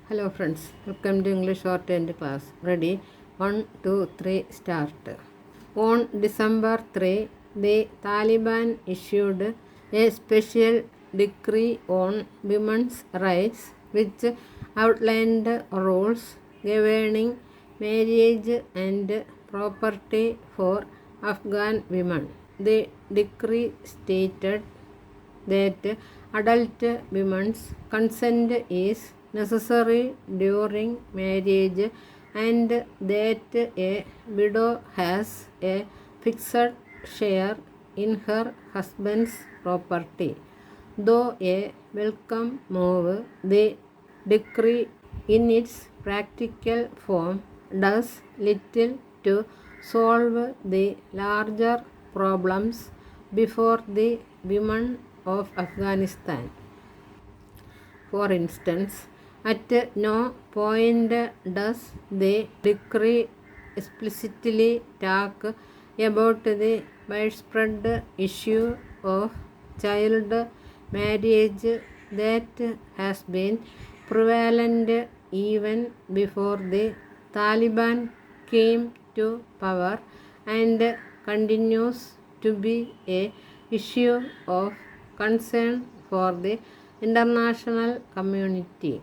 Hello friends, welcome to English Shorthand class. Ready? 1, 2, 3, start. On December 3, the Taliban issued a special decree on women's rights which outlined rules governing marriage and property for Afghan women. The decree stated that adult women's consent is necessary during marriage and that a widow has a fixed share in her husband's property. Though a welcome move, the decree in its practical form does little to solve the larger problems before the women of Afghanistan. For instance, at no point does the decree explicitly talk about the widespread issue of child marriage that has been prevalent even before the Taliban came to power and continues to be an issue of concern for the international community.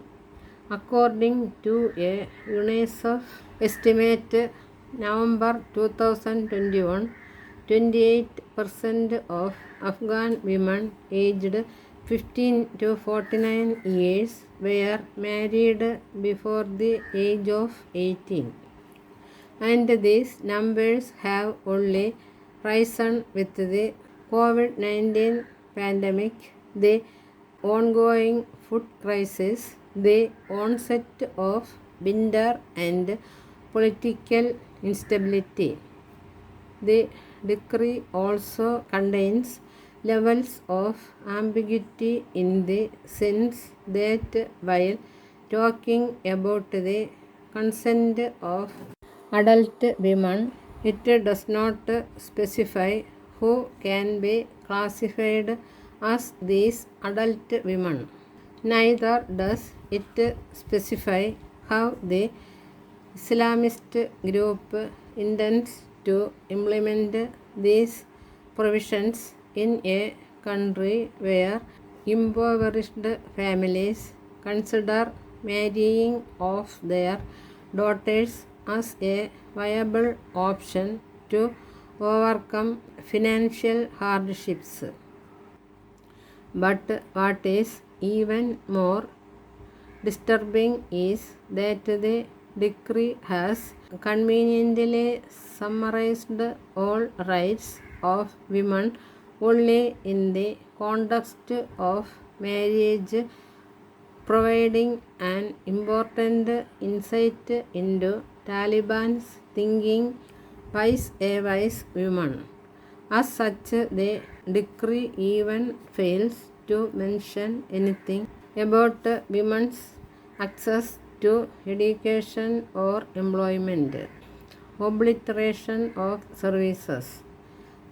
According to a UNICEF estimate, November 2021, 28% of Afghan women aged 15 to 49 years were married before the age of 18. And these numbers have only risen with the COVID-19 pandemic, the ongoing food crisis, the onset of winter and political instability. The decree also contains levels of ambiguity in the sense that while talking about the consent of adult women, it does not specify who can be classified as these adult women. Neither does it specify how the Islamist group intends to implement these provisions in a country where impoverished families consider marrying off their daughters as a viable option to overcome financial hardships. But what is even more disturbing is that the decree has conveniently summarized all rights of women only in the context of marriage, providing an important insight into Taliban's thinking wise women. As such, the decree even fails to mention anything about women's access to education or employment, obliteration of services.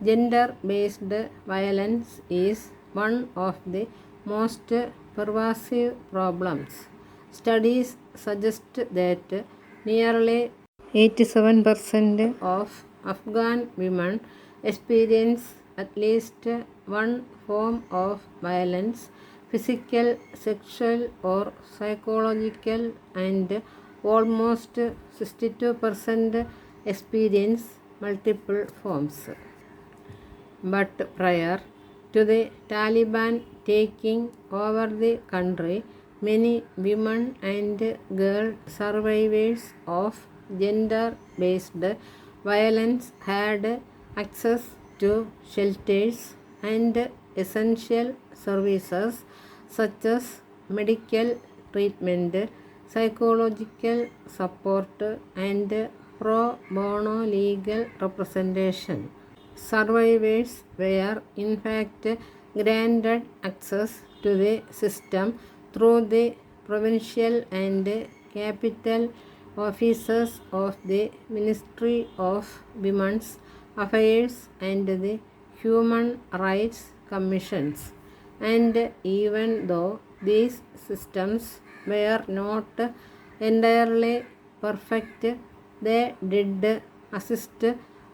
Gender-based violence is one of the most pervasive problems. Studies suggest that nearly 87% of Afghan women experience at least one form of violence, physical, sexual, or psychological, and almost 62% experience multiple forms. But prior to the Taliban taking over the country, many women and girl survivors of gender-based violence had access to shelters and essential services such as medical treatment, psychological support, and pro bono legal representation. Survivors were in fact granted access to the system through the provincial and capital offices of the Ministry of Women's Affairs and the Human Rights Commissions. And even though these systems were not entirely perfect, they did assist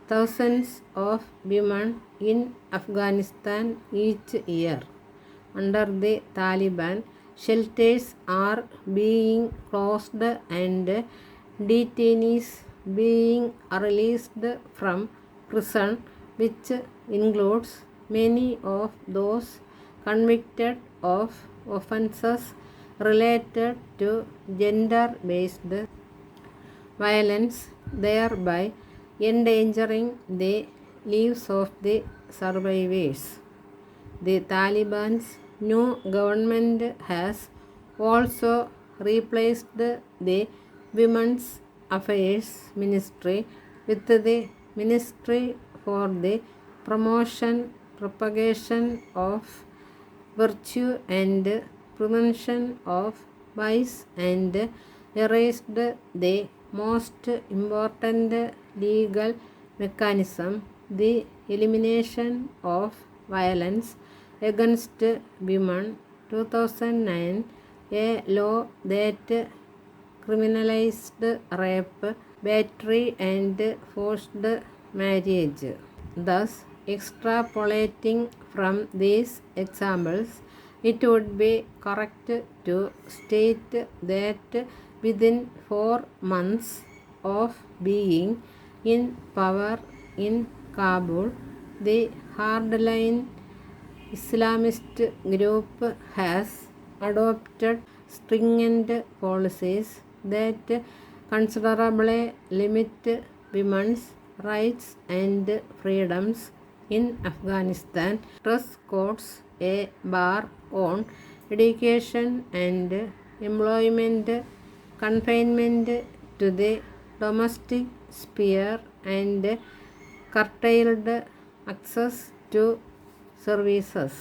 thousands of women in Afghanistan each year. Under the Taliban, shelters are being closed and detainees being released from prison, which includes many of those convicted of offenses related to gender-based violence, thereby endangering the lives of the survivors. The Taliban's new government has also replaced the Women's Affairs Ministry with the Ministry for the Promotion, Propagation of Virtue and Prevention of Vice and erased the most important legal mechanism, the Elimination of Violence Against Women 2009, a law that criminalized rape, battery and forced marriage. Thus, extrapolating from these examples, it would be correct to state that within 4 months of being in power in Kabul, the hardline Islamist group has adopted stringent policies that considerably limit women's rights and freedoms in Afghanistan. Dress codes, a bar on education and employment, confinement to the domestic sphere, and curtailed access to services.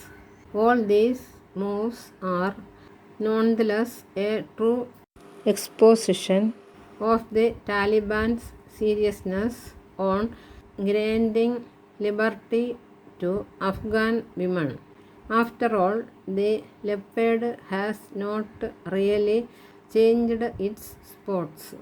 All these moves are nonetheless a true exposition of the Taliban's seriousness on granting liberty to Afghan women. After all, the leopard has not really changed its spots.